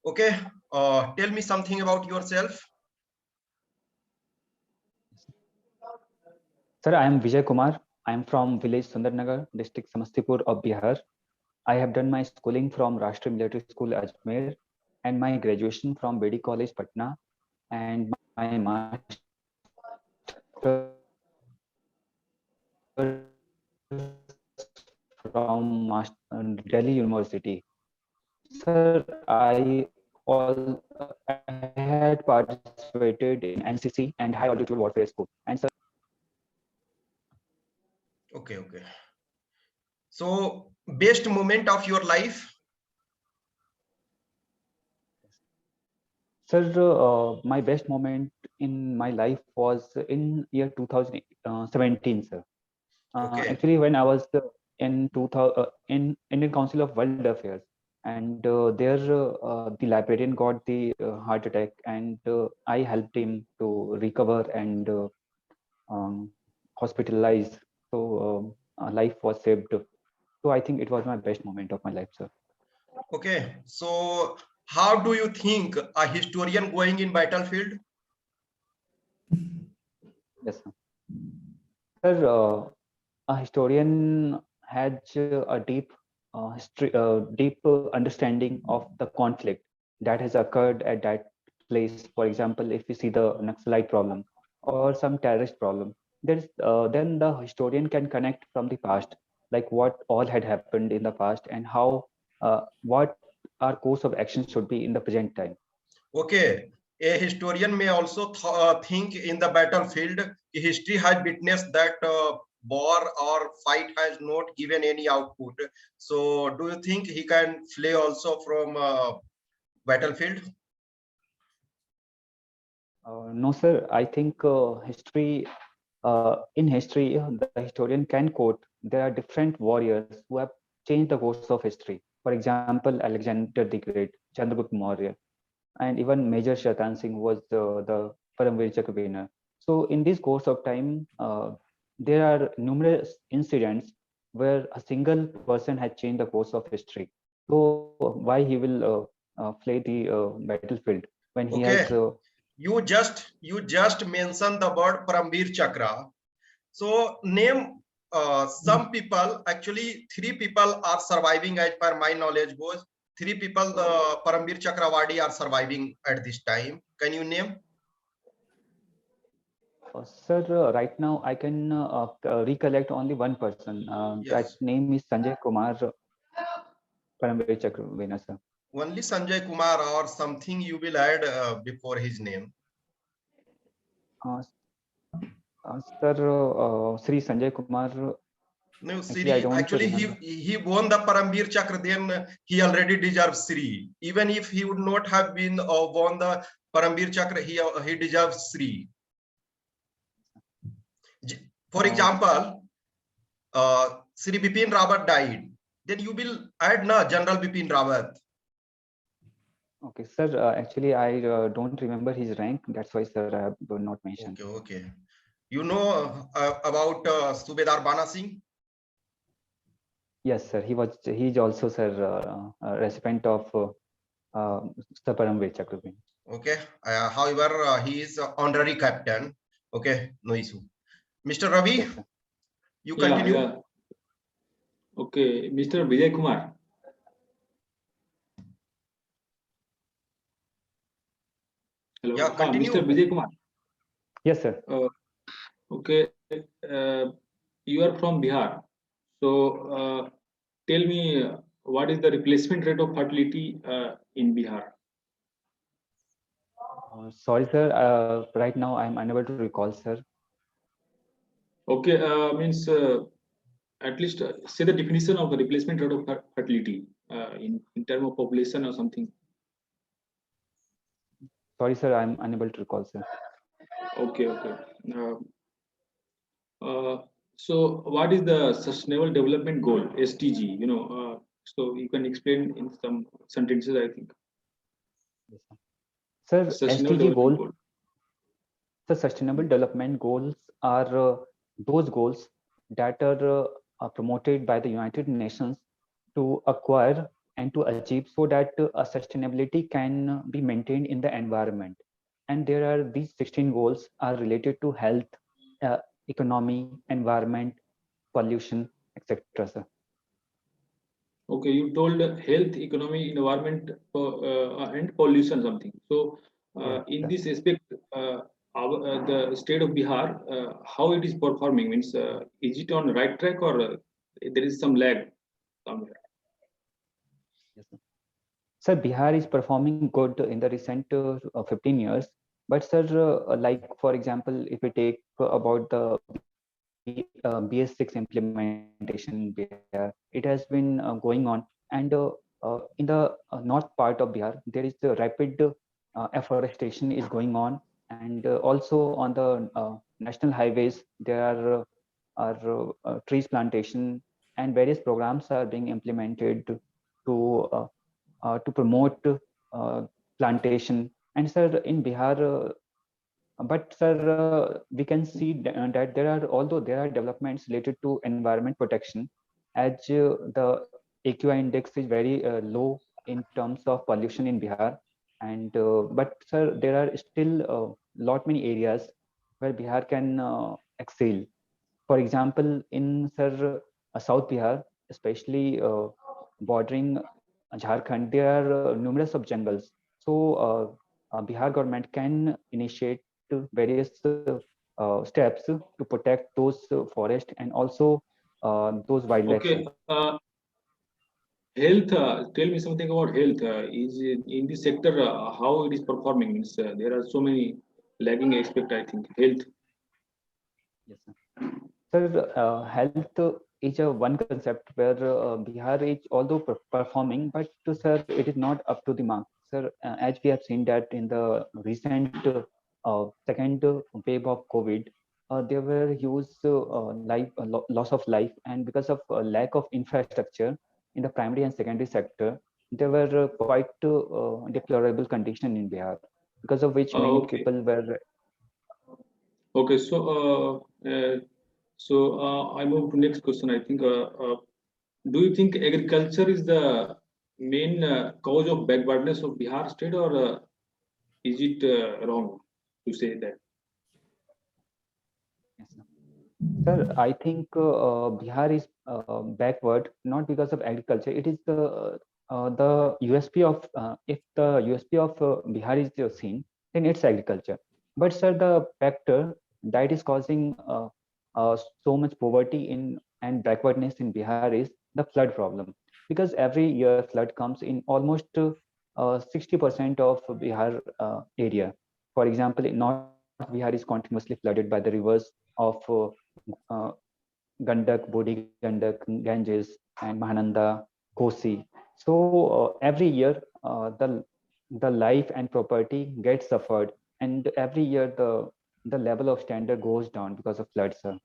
Okay, tell me something about yourself. Sir, I am Vijay Kumar. I am from village Sundarnagar, district Samastipur of Bihar. I have done my schooling from Rashtriya Military School Ajmer and my graduation from BD College Patna and my master from Delhi University. Sir, I had participated in NCC and High Altitude Warfare School. And sir, Okay, okay. So, best moment of your life? sir, my best moment in my life was in year 2017, sir. Okay, Actually, when I was in 2000 in Indian Council of World Affairs, and there the librarian got the heart attack, and I helped him to recover and hospitalized. So life was saved. So I think it was my best moment of my life, sir. okay. So, how do you think a historian going in battlefield? Yes, sir. Sir, a historian has a deep history, deep understanding of the conflict that has occurred at that place. For example, if you see the Naxalite problem or some terrorist problem, then the historian can connect from the past, like what all had happened in the past and how what our course of action should be in the present time. Okay, a historian may also think in the battlefield. History has witnessed that war or fight has not given any output. So, do you think he can flee also from battlefield? No, sir. I think in history, the historian can quote there are different warriors who have changed the course of history. For example, Alexander the Great, Chandragupta Maurya, and even Major Shatan Singh was the Paramveer Chakra winner. So, in this course of time, there are numerous incidents where a single person has changed the course of history. So, why he will flee the battlefield when he has Okay, you just mentioned the word Paramveer Chakra. So name some people. Actually, three people are surviving as per my knowledge goes. Three people, the Paramveer Chakrawadi are surviving at this time. Can you name? Sir, right now I can recollect only one person. That Yes, name is Sanjay Kumar Paramveer Chakravena, sir. only Sanjay Kumar or something you will add before his name. Uh, Sir, Sri Sanjay Kumar. No, Actually, I Sri. don't Actually, remember. he won the Paramveer Chakra. Then he already deserves Sri. Even if he would not have been won the Paramveer Chakra, he deserves Sri. For Uh, example, Sri Bipin Rawat died, then you will add na General Bipin Rawat. okay, sir. Actually, I don't remember his rank. That's why, sir, I have not mentioned. Okay, okay. You know about Subedar Bana Singh? Yes, sir. He's also, sir, a recipient of the Paramveer Chakravena. Okay. However, he is honorary captain. Okay, no issue. Mr. Ravi, Yes, sir. you Yeah, continue. yeah. Okay, Mr. Vijay Kumar. Hello. Yeah, Mr. continue. Vijay Kumar. Yes, sir. Okay, you are from Bihar. So, tell me what is the replacement rate of fertility in Bihar? Sorry, sir. Right now, I'm unable to recall, sir. Okay, means at least say the definition of the replacement rate of fertility in term of population or something. Sorry, sir. I'm unable to recall, sir. Okay, okay. So what is the Sustainable Development Goal (SDG)? So you can explain in some sentences, I think. Yes, sir. Sir, Sustainable SDG Development goals. Goal. The Sustainable Development Goals are those goals that are promoted by the United Nations to acquire and to achieve so that a sustainability can be maintained in the environment. And there are these 16 goals are related to health, economy, environment, pollution, etc. Sir. Okay, you told health, economy, environment, and pollution something. So, Yes, in sir. this aspect, the state of Bihar, how it is performing means, is it on right track or there is some lag somewhere? Yes, sir. Sir, Bihar is performing good in the recent 15 years. But sir, like for example, if we take about the BS6 implementation in Bihar, it has been going on. And in the north part of Bihar, there is the rapid afforestation is going on. And also on the national highways, there are trees plantation, and various programs are being implemented to promote plantation. And sir, in Bihar, but sir, we can see that there are, although there are developments related to environment protection, as the AQI index is very low in terms of pollution in Bihar. And but sir, there are still lot many areas where Bihar can excel. For example, in sir, South Bihar, especially bordering Jharkhand, there are numerous of jungles. So Bihar government can initiate various steps to protect those forests and also those wildlife. Okay, health. Tell me something about health. Is in this sector how it is performing? Means there are so many lagging aspect. I think health. Yes, sir. Sir, health is a one concept where Bihar is although performing, but sir, it is not up to the mark. Sir, as we have seen that in the recent second wave of COVID, there were huge loss of life, and because of lack of infrastructure in the primary and secondary sector, there were quite deplorable condition in Bihar, because of which many Okay. people were. Okay. So I move to next question. I think. Do you think agriculture is the main cause of backwardness of Bihar state, or is it wrong to say that? Yes, sir. Sir, I think Bihar is backward not because of agriculture. It is the USP of if the USP of Bihar is seen, then it's agriculture. But sir, the factor that is causing so much poverty in and backwardness in Bihar is the flood problem. Because every year flood comes in almost 60% of Bihar area. For example, in North Bihar is continuously flooded by the rivers of uh, Gandak, Bodhi Gandak, Ganges, and Mahananda, Kosi. So every year, the life and property gets suffered, and every year the level of standard goes down because of floods. Sir.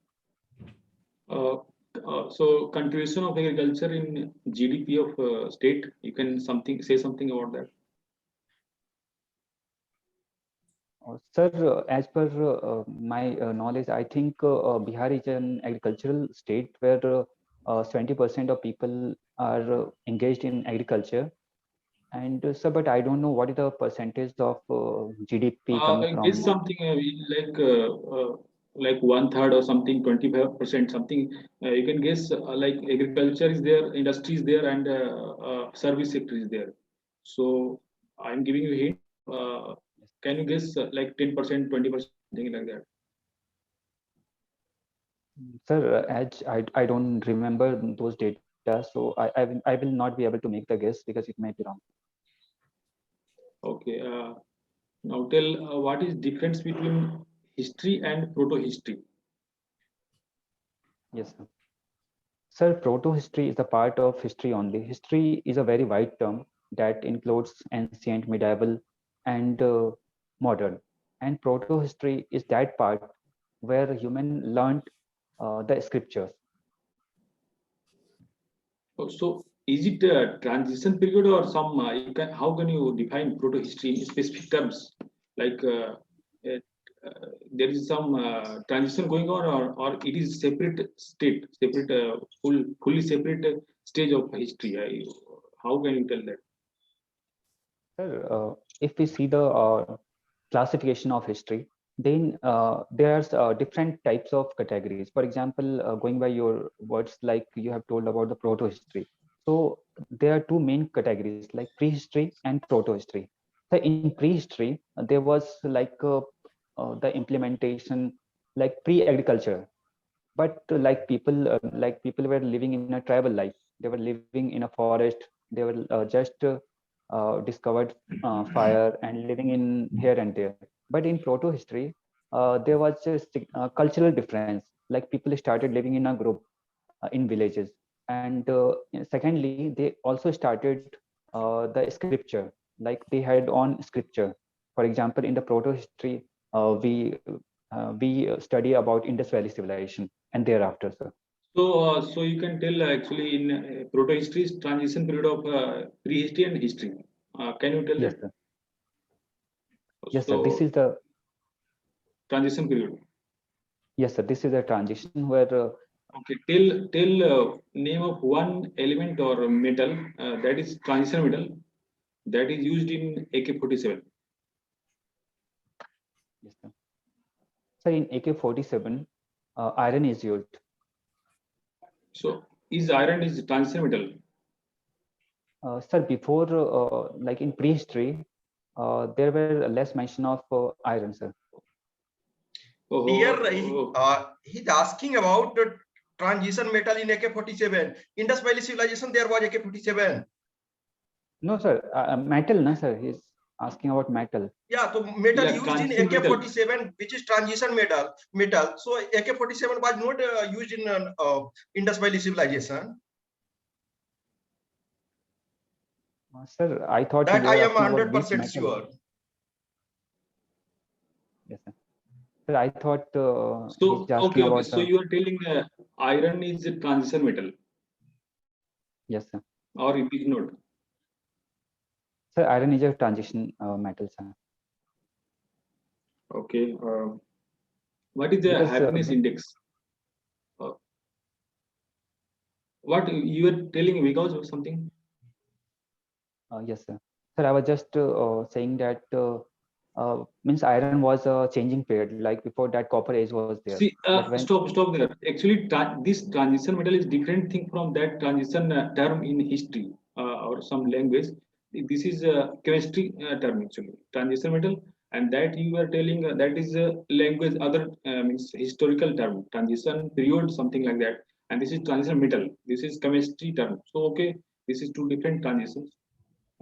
Uh, so contribution of agriculture in GDP of state. You can say something about that. Sir, as per my knowledge, I think Bihar is an agricultural state where 70% of people are engaged in agriculture. And sir, but I don't know what is the percentage of GDP coming I guess from. something like one third or something, 25% something. You can guess like agriculture is there, industry is there, and service sector is there. So I'm giving you a hint. Can you guess like 10%, 20%, something like that? Sir, as I don't remember those data, so I will not be able to make the guess because it may be wrong. Okay. Now tell what is difference between history and proto-history? Yes, sir. Sir, proto-history is a part of history only. History is a very wide term that includes ancient, medieval, and modern. And proto-history is that part where human learned the scriptures. So is it a transition period or some? How can you define proto-history in specific terms? Like there is some transition going on, or it is separate state, separate fully separate stage of history. How can you tell that? Sir, if we see the classification of history, then there are different types of categories. For example, going by your words, like you have told about the proto-history. So there are two main categories, like prehistory and proto-history. So in prehistory, there was like the implementation, like pre-agriculture, but like people were living in a tribal life. They were living in a forest. They were just discovered fire and living in here and there. But in proto history, there was just a cultural difference, like people started living in a group in villages. And secondly, they also started the scripture, like they had on scripture. For example, in the proto history, we study about Indus Valley civilization and thereafter, sir. So you can tell actually in proto-history is transition period of prehistory and history. Can you tell Yes, that? sir. Yes, sir. This So is the transition period. yes, sir. This is a transition where Okay, tell name of one element or metal that is transition metal that is used in AK-47. yes, sir. So in AK-47, iron is used. So is iron is transition metal? Sir, before like in prehistory, there were less mention of iron, sir. Here, Oh, he's asking about the transition metal in AK-47. Indus Valley civilization, there was AK-47. No, sir. Metal, no, sir. He's asking about metal. Yeah, so metal yeah, used in transition metal. AK-47, which is transition metal. So AK-47 was not used in Indus Valley civilization. Sir, I thought That you I were am asking about which 100% metal. sure. Yes, sir. Sir, I thought So he's asking okay. about So you are telling iron is a transition metal yes, sir. or it is not? Sir, iron is a transition metal, sir. Okay. What is the Because happiness index? What you were telling because of something? yes, sir. Sir, I was just saying that means iron was a changing period. Like before that, copper age was there. See, But when stop there. Actually, this transition metal is different thing from that transition term in history or some language. This is a chemistry term actually, transition metal, and that you are telling that is a language other means historical term, transition period, something like that. And this is transition metal. This is chemistry term. So okay, this is two different transitions.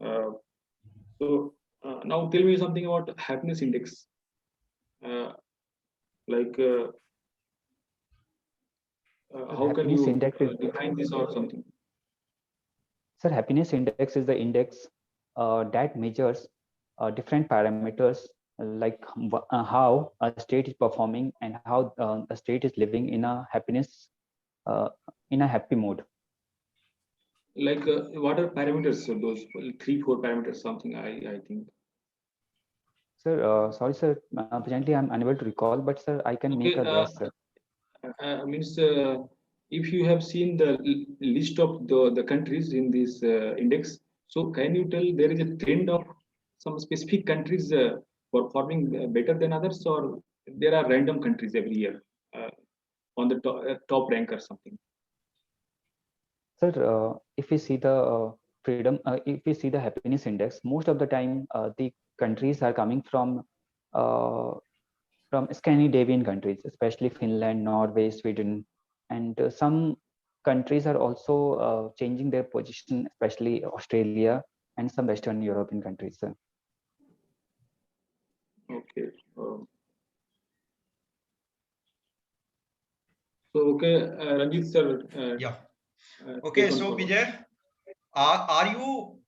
Uh, so now tell me something about happiness index. Uh, like how can happiness you index is define this or something? sir, happiness index is the index that measures different parameters like how a state is performing and how a state is living in a happiness uh, in a happy mode. Like what are parameters? So those 3-4 parameters, something I think. Sir, sorry, sir. Presently, I'm unable to recall, but sir, I can make Okay, a guess, sir. means if you have seen the list of the countries in this index, so can you tell there is a trend of some specific countries performing better than others, or there are random countries every year on the top rank or something? Sir, if we see the if we see the happiness index, most of the time the countries are coming uh, from Scandinavian countries, especially Finland, Norway, Sweden, and some countries are also changing their position, especially Australia and some Western European countries, sir. Okay. So okay, Ranjit sir. Yeah. Take Okay, on so forward. Vijay, are you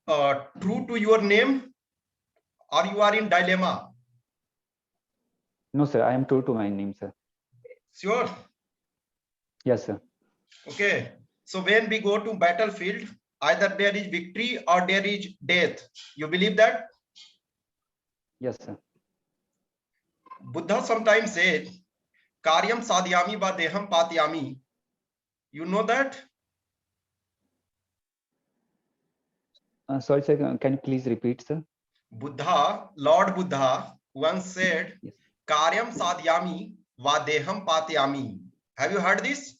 true to your name or you are in dilemma? No, sir, I am true to my name, sir. Sure. Yes, sir. Okay. So when we go to battlefield, either there is victory or there is death. You believe that? Yes, sir. Buddha sometimes said, Karyam sadhyami va deham patyami. You know that? Sorry, sir. Can you please repeat, sir? Buddha, Lord Buddha once said, Yes. Karyam sadhyami vadeham patyami. Have you heard this?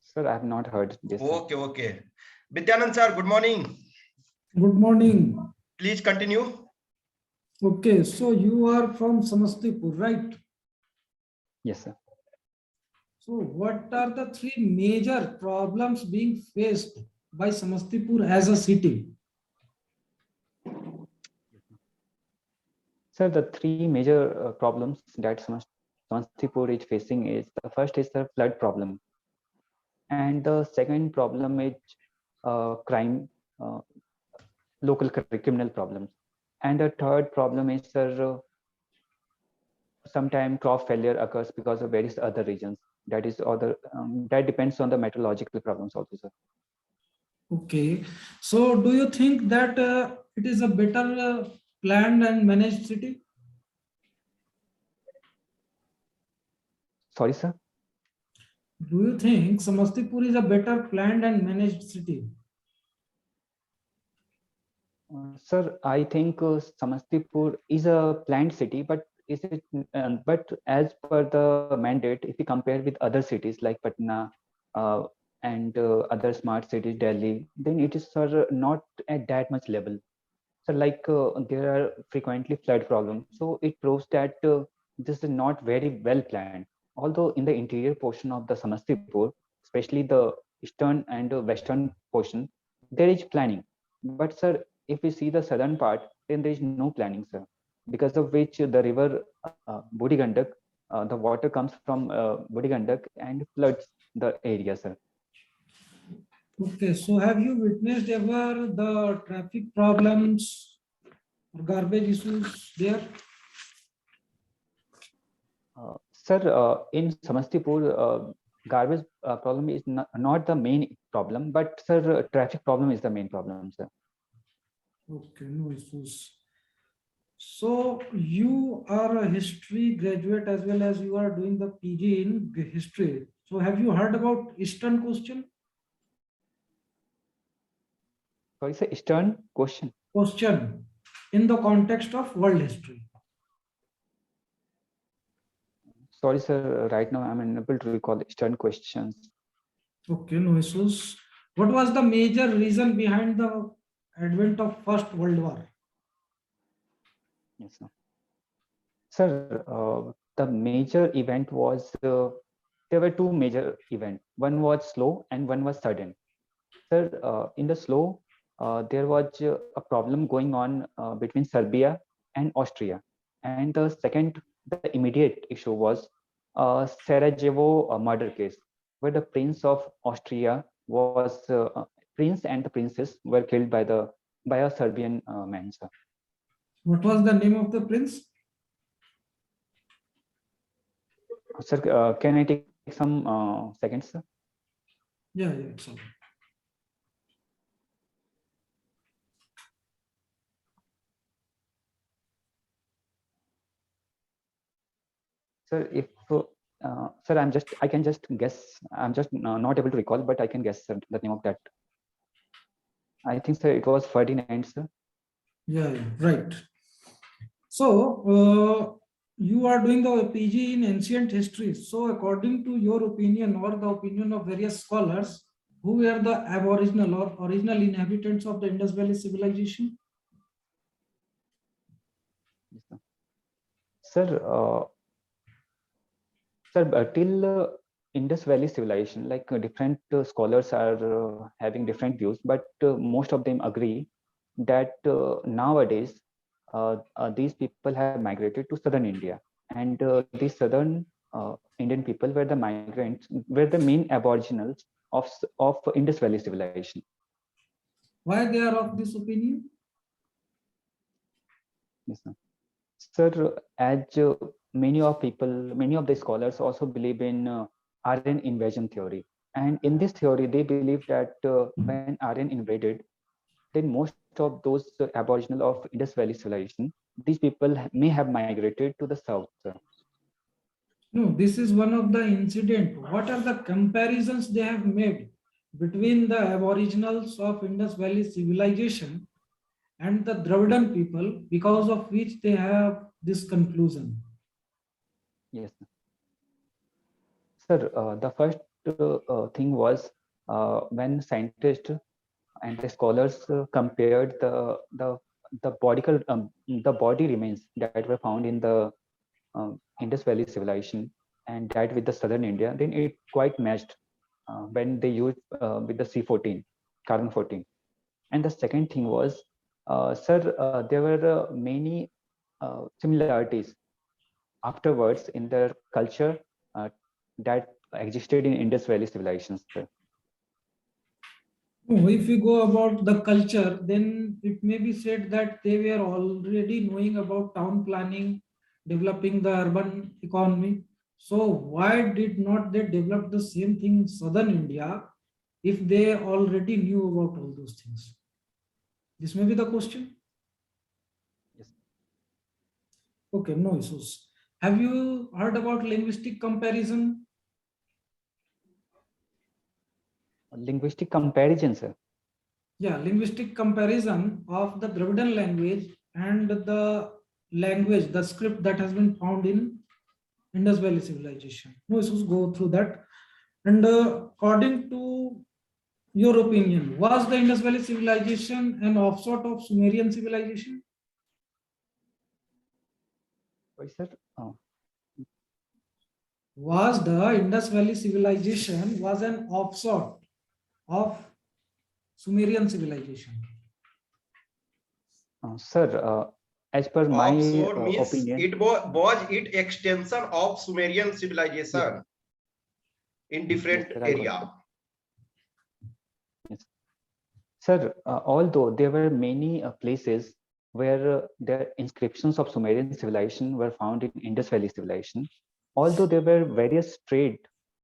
Sir, I have not heard this. Sir. Okay, okay. Vidyanand sir, good morning. Good morning. Please continue. Okay, so you are from Samastipur, right? Yes, sir. So what are the three major problems being faced by Samastipur as a city? Sir, the three major problems that Samastipur is facing is, the first is the flood problem, and the second problem is crime, uh, local criminal problems, and the third problem is, sir, sometimes crop failure occurs because of various other regions. That is other that depends on the meteorological problems also, sir. Okay, so do you think that it is a better planned and managed city? Sorry, sir. Do you think Samastipur is a better planned and managed city? Sir, I think Samastipur is a planned city, but is it? But as per the mandate, if we compare with other cities like Patna uh, and other smart cities, Delhi, then it is, sir, not at that much level. So, like there are frequently flood problems. So it proves that this is not very well planned. Although in the interior portion of the Samastipur, especially the eastern and western portion, there is planning. But sir, if we see the southern part, then there is no planning, sir, because of which the river Budi Gandak, the water comes from Budi Gandak and floods the area, sir. Okay, so have you witnessed ever the traffic problems or garbage issues there? Sir, in Samastipur, garbage problem is not the main problem, but sir, traffic problem is the main problem, sir. Okay, no issues. So you are a history graduate as well as you are doing the PG in history. So have you heard about Eastern question? Sorry, sir, Eastern question. Question in the context of world history. Sorry, sir, right now I'm unable to recall Eastern questions. Okay, no issues. What was the major reason behind the advent of First World War? Yes, sir. Sir, the major event was, there were two major events. One was slow and one was sudden. Sir, in the slow, there was a problem going on between Serbia and Austria. And the second, the immediate issue was Sarajevo murder case, where the Prince of Austria was, Prince and the Princess were killed by a Serbian man, sir. What was the name of the prince? Sir, can I take some seconds, sir? Yeah, it's all. Sir, if sir, I can just guess. I'm just not able to recall, but I can guess, sir, the name of that. I think, sir, it was Ferdinand, sir. Yeah, right. So you are doing the PG in ancient history. So according to your opinion or the opinion of various scholars, who were the aboriginal or original inhabitants of the Indus Valley civilization? Yes, sir. Sir, till Indus Valley civilization, like different scholars are having different views, but most of them agree that nowadays these people have migrated to southern India, and these southern Indian people were the migrants, were the main aboriginals of Indus Valley civilization. Why they are of this opinion? Yes, sir. Sir, as many of the scholars also believe in Aryan invasion theory, and in this theory, they believe that when Aryan invaded, then most of those aboriginal of Indus Valley civilization, these people may have migrated to the south, sir. No, this is one of the incident. What are the comparisons they have made between the aboriginals of Indus Valley civilization and the Dravidian people, because of which they have this conclusion? Yes, sir. The first thing was when scientists and the scholars compared the body remains that were found in the Indus Valley civilization and that with the southern India, then it quite matched when they used with the C14, carbon 14. And the second thing was, sir, there were many similarities afterwards in their culture that existed in Indus Valley civilizations. Sir. No, if we go about the culture, then it may be said that they were already knowing about town planning, developing the urban economy. So why did not they develop the same thing in southern India if they already knew about all those things? This may be the question. Yes. Okay, no issues. Have you heard about linguistic comparison? Linguistic comparison, sir. Yeah, linguistic comparison of the Dravidian language and the language, the script that has been found in Indus Valley civilization. No issues, go through that. And according to your opinion, was the Indus Valley civilization an offshoot of Sumerian civilization? Why, sir? Was the Indus Valley civilization was an offshoot of Sumerian civilization? Sir, as per my Offshore means opinion, it was it extension of Sumerian civilization in different yes, sir, I got area. it. Yes. Sir, although there were many places where the inscriptions of Sumerian civilization were found in Indus Valley civilization, although there were various trade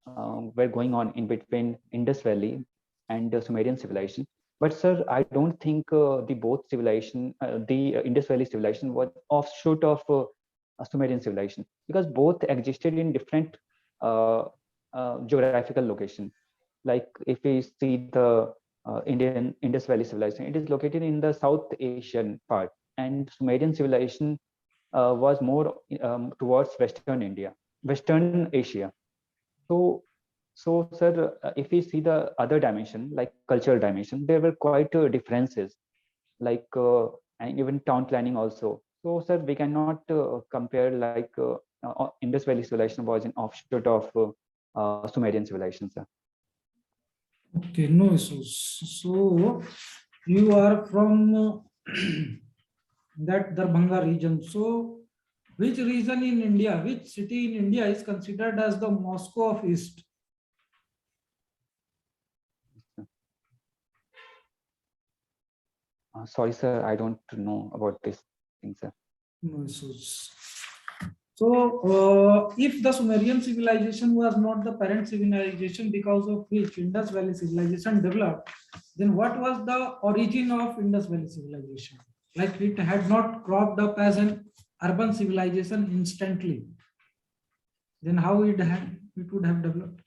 were going on in between Indus Valley and the Sumerian civilization. But sir, I don't think the both civilization, the Indus Valley civilization was offshoot of Sumerian civilization because both existed in different geographical location. Like if we see the Indian Indus Valley civilization, it is located in the South Asian part, and Sumerian civilization was more towards Western India, Western Asia. So, sir, if we see the other dimension, like cultural dimension, there were quite differences, like and even town planning also. So, sir, we cannot compare like Indus Valley civilization was an offshoot of Sumerian civilization, sir. Okay, no issues. So you are from that Darbhanga region. So which region in India, which city in India is considered as the Moscow of East? Sorry, sir, I don't know about this thing, sir. No issues. So if the Sumerian civilization was not the parent civilization because of which Indus Valley civilization developed, then what was the origin of Indus Valley civilization? Like it had not cropped up as an urban civilization instantly. Then how it would have developed?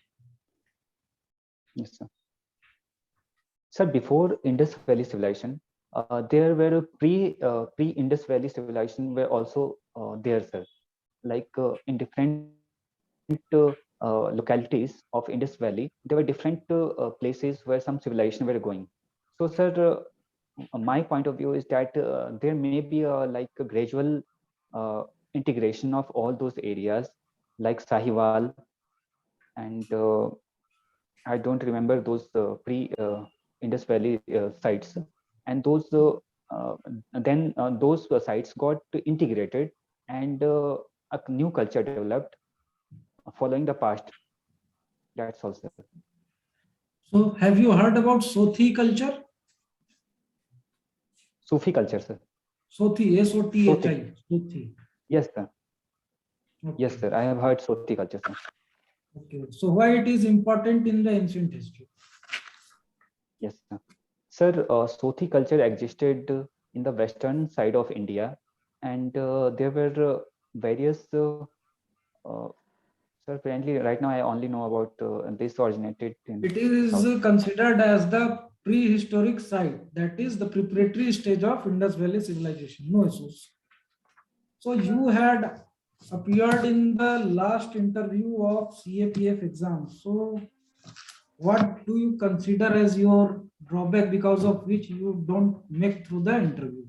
Yes, sir. Sir, before Indus Valley civilization, there were pre Indus Valley civilization were also there, sir. Like in different localities of Indus Valley, there were different places where some civilization were going. So, sir, my point of view is that there may be like a gradual integration of all those areas, like Sahiwal, and I don't remember those pre Indus Valley sites, and then those sites got integrated, and a new culture developed following the past. That's all, sir. So have you heard about Sothi culture? Sufi culture, sir. Sothi, Sothi. Sothi. Yes, sir. Okay. Yes, sir. I have heard Sufi culture, sir. Okay. So why it is important in the ancient history? Yes, sir. Sir, Sothi culture existed in the western side of India, and there were various Sir, apparently right now I only know about this originated in It is South. considered as the prehistoric site, that is the preparatory stage of Indus Valley civilization. No issues. So you had appeared in the last interview of CAPF exam. So what do you consider as your drawback because of which you don't make through the interview?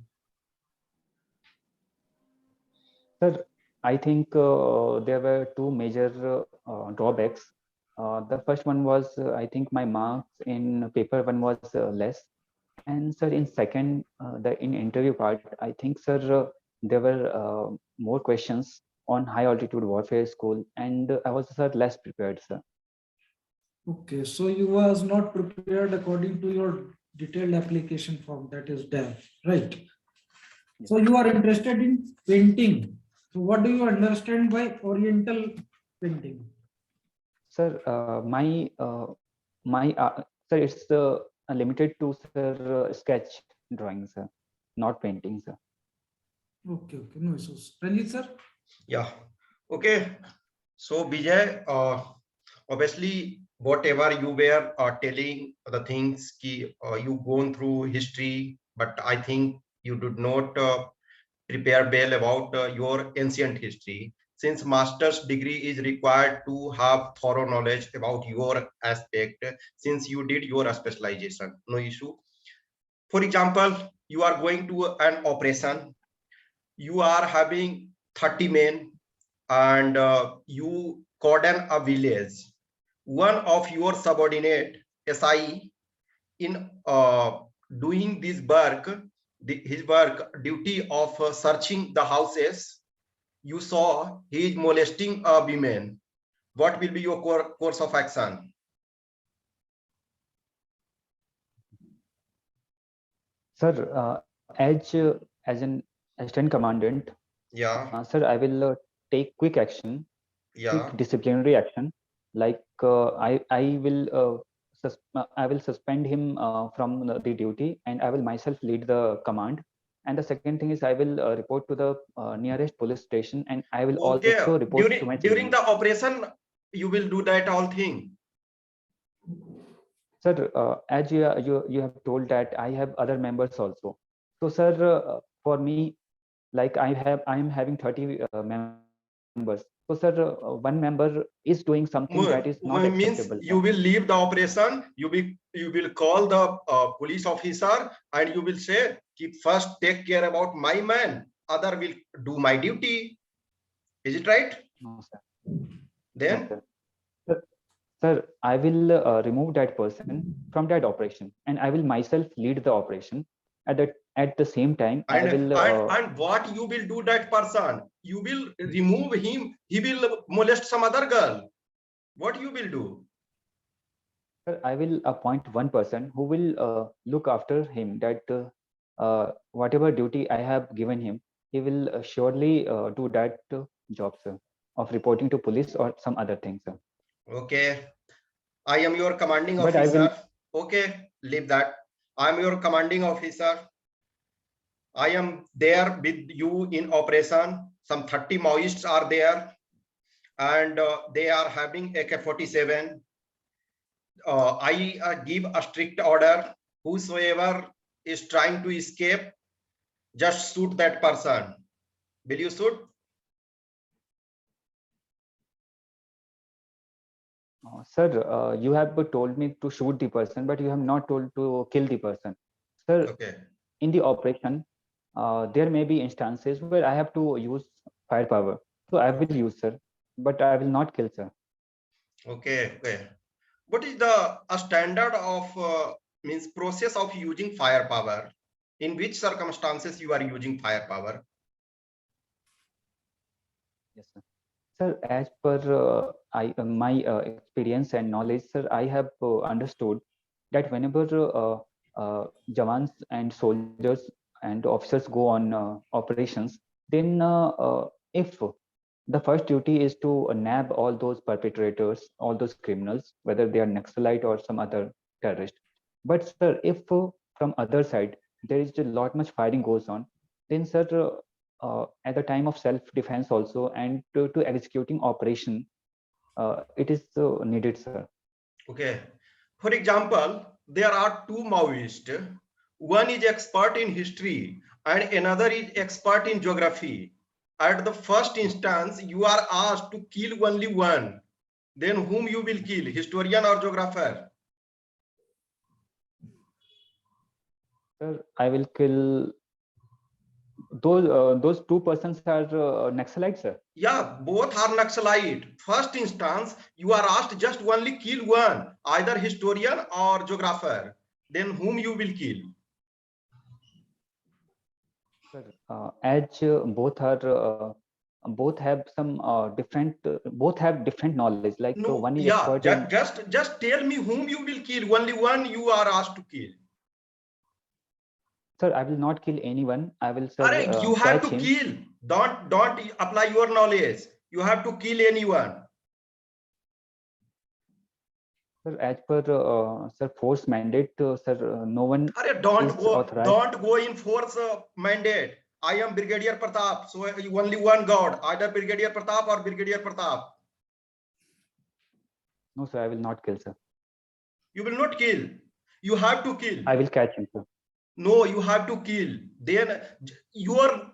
Sir, I think there were two major drawbacks. The first one was, I think my marks in paper one was less. And sir, in second, in interview part, I think, sir, there were more questions on high altitude warfare school, and I was, sir, less prepared, sir. Okay, so you was not prepared according to your detailed application form, that is there, right? So you are interested in painting. So what do you understand by Oriental painting? Sir, sir, it's limited to, sir, sketch drawing, sir, not painting, sir. Okay, no issues. Ranjit sir? Yeah. Okay. So Vijay, obviously, whatever you were telling the things you gone through history, but I think you did not prepare well about your ancient history. Since master's degree is required to have thorough knowledge about your aspect, since you did your specialization, no issue. For example, you are going to an operation, you are having 30 men, and you cordon a village. One of your subordinate SI in doing this work, his work duty of searching the houses, you saw he is molesting a woman. What will be your course of action? Sir, as an assistant commandant, Yeah, sir, I will take quick action, yeah. quick disciplinary action. Like I will suspend him from the duty, and I will myself lead the command. And the second thing is I will report to the nearest police station, and I will Okay. also report to my During seniors. the operation, you will do that all thing. Sir, as you have told that I have other members also. So, sir, for me, like I am having 30 members. So, sir, one member is doing something that is not Means acceptable. you will leave the operation, you will call the police officer, and you will say, keep first take care about my man, other will do my duty. Is it right? No, sir. Then No, sir. Sir, I will remove that person from that operation, and I will myself lead the operation. At the same time, I will. and what you will do that person? You will remove him. He will molest some other girl. What you will do? Sir, I will appoint one person who will look after him. That whatever duty I have given him, he will surely do that job, sir, of reporting to police or some other thing, sir. Okay, I am your commanding But I officer. will. Okay, leave that. I am your commanding officer. I am there with you in operation. Some 30 Maoists are there, and they are having AK-47. I give a strict order. Whosoever is trying to escape, just shoot that person. Will you shoot? Sir, you have told me to shoot the person, but you have not told to kill the person. Sir, Okay. in the operation, there may be instances where I have to use firepower. So I will use, sir, but I will not kill, sir. Okay. Okay. What is the a standard of means process of using firepower? In which circumstances you are using firepower? Yes, sir. Sir, as per my experience and knowledge, sir, I have understood that whenever Jawans and soldiers and officers go on operations, then if the first duty is to nab all those perpetrators, all those criminals, whether they are Naxalite or some other terrorist. But sir, if from other side there is a lot much firing goes on, then sir, at the time of self-defense also and to executing operation, it is needed, sir. Okay. For example, there are two Maoists. One is expert in history and another is expert in geography. At the first instance, you are asked to kill only one. Then whom you will kill, historian or geographer? Sir, I will kill those two persons are Naxalites, sir. Yeah, both are Naxalite. First instance, you are asked just only kill one, either historian or geographer. Then whom you will kill? Sir, as both have some different, both have different knowledge. Like No, one is yeah, expert in. just tell me whom you will kill. Only one you are asked to kill. Sir, I will not kill anyone. I will, sir, Correct. You have catch to him. kill. Don't apply your knowledge. You have to kill anyone. Sir, as per sir force mandate, sir, no one is authorized. Don't go in force mandate. I am Brigadier Pratap, so only one God, either Brigadier Pratap or Brigadier Pratap. No, sir, I will not kill, sir. You will not kill. You have to kill. I will catch him, sir. No, you have to kill. Then your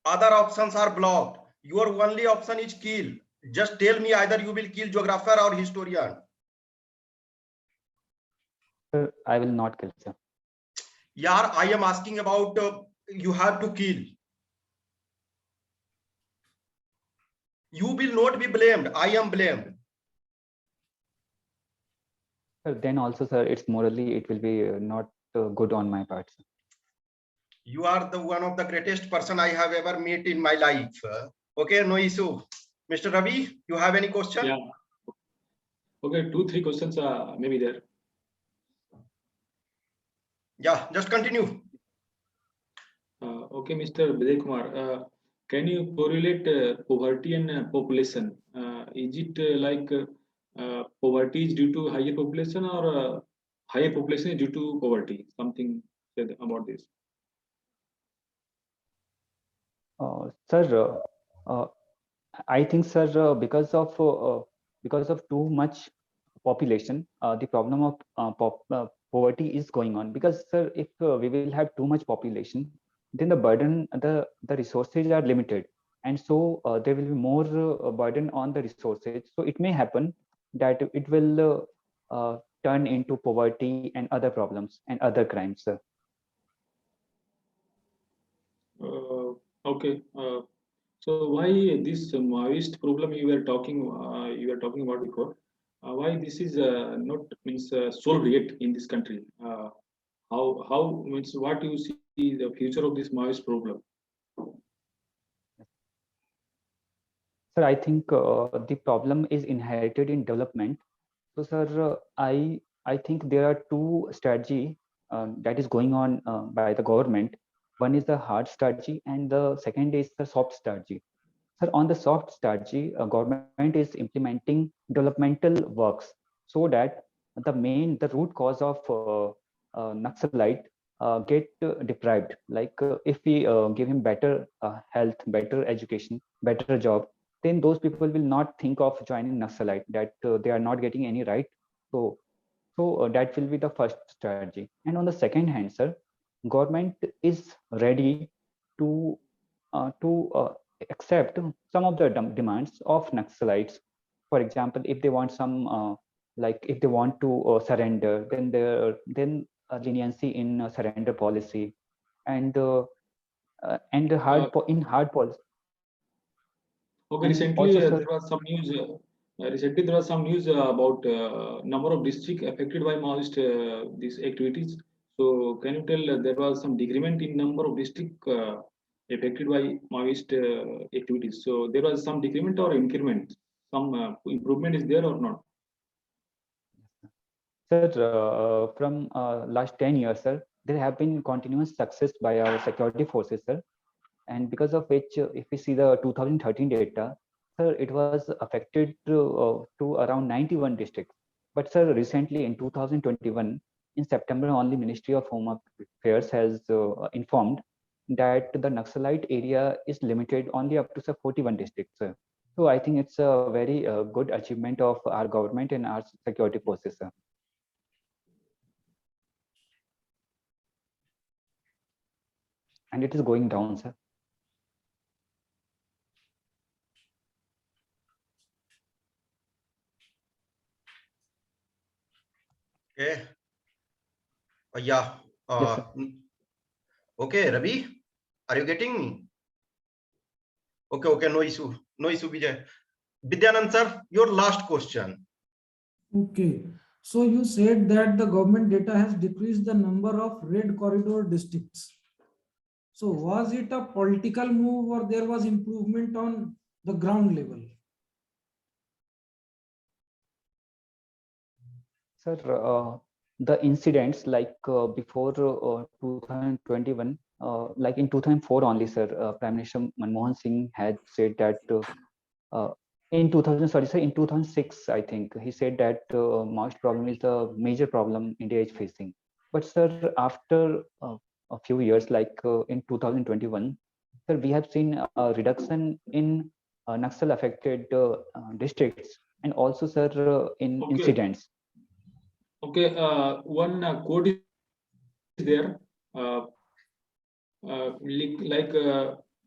other options are blocked. Your only option is kill. Just tell me either you will kill geographer or historian. Sir, I will not kill, sir. Yeah, I am asking about you have to kill. You will not be blamed. I am blamed. Sir, then also, sir, it's morally, it will be not good on my part, sir. You are the one of the greatest person I have ever met in my life. Okay, no issue. Mr. Ravi, you have any question? Yeah. Okay, 2-3 questions maybe there. Yeah, just continue. Okay, Mr. Vijay Kumar, can you correlate poverty and population? Is it like poverty is due to higher population or higher population is due to poverty? Something said about this. Sir, I think, sir, because of too much population, the problem of poverty is going on. Because, sir, if we will have too much population, then the burden, the resources are limited, and so there will be more burden on the resources. So it may happen that it will turn into poverty and other problems and other crimes, sir. Okay. So why this Maoist problem you were talking about before? Why this is not means solved yet in this country? How means what you see the future of this Maoist problem? Sir, I think the problem is inherited in development. So, sir, I think there are two strategy that is going on by the government. One is the hard strategy, and the second is the soft strategy. Sir, on the soft strategy, government is implementing developmental works so that the root cause of Naxalite get deprived. Like if we give him better health, better education, better job, then those people will not think of joining Naxalite, that they are not getting any right. So that will be the first strategy. And on the second hand, sir, government is ready to accept some of the demands of Naxalites. For example, if they want some like if they want to surrender, then leniency in surrender policy, and the in hard policy. Okay, And recently also, sir, there was some news. Recently there was some news about number of districts affected by Maoist these activities. So can you tell there was some decrement in number of districts affected by Maoist activities? So there was some decrement or increment? Some improvement is there or not? sir, from last 10 years, sir, there have been continuous success by our security forces, sir. And because of which, if we see the 2013 data, sir, it was affected to around 91 districts. But, sir, recently in 2021, in September, only Ministry of Home Affairs has informed that the Naxalite area is limited only up to, sir, 41 districts, sir. So I think it's a very good achievement of our government and our security forces, sir. And it is going down, sir. Okay. Yeah. Yes, sir. Okay, Ravi, are you getting me? Okay, no issue, Vijay. Vidyanand sir, your last question. Okay. So you said that the government data has decreased the number of red corridor districts. So was it a political move or there was improvement on the ground level? Sir, the incidents like before 2021, like in 2004 only, sir, Prime Minister Manmohan Singh had said that in 2000, sorry, sir, in 2006, I think he said that Maoist problem is the major problem India is facing. But sir, after a few years, like in 2021, sir, we have seen a reduction in Naxal affected districts and also, sir, in Okay. incidents. Okay, one code is there.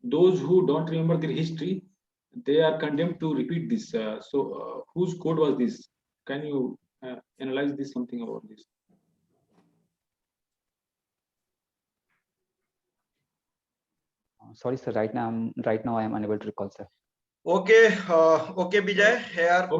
Those who don't remember their history, they are condemned to repeat this. Whose code was this? Can you analyze this, something about this? Sorry, sir. Right now, I am unable to recall, sir. Okay, okay, Vijay. Here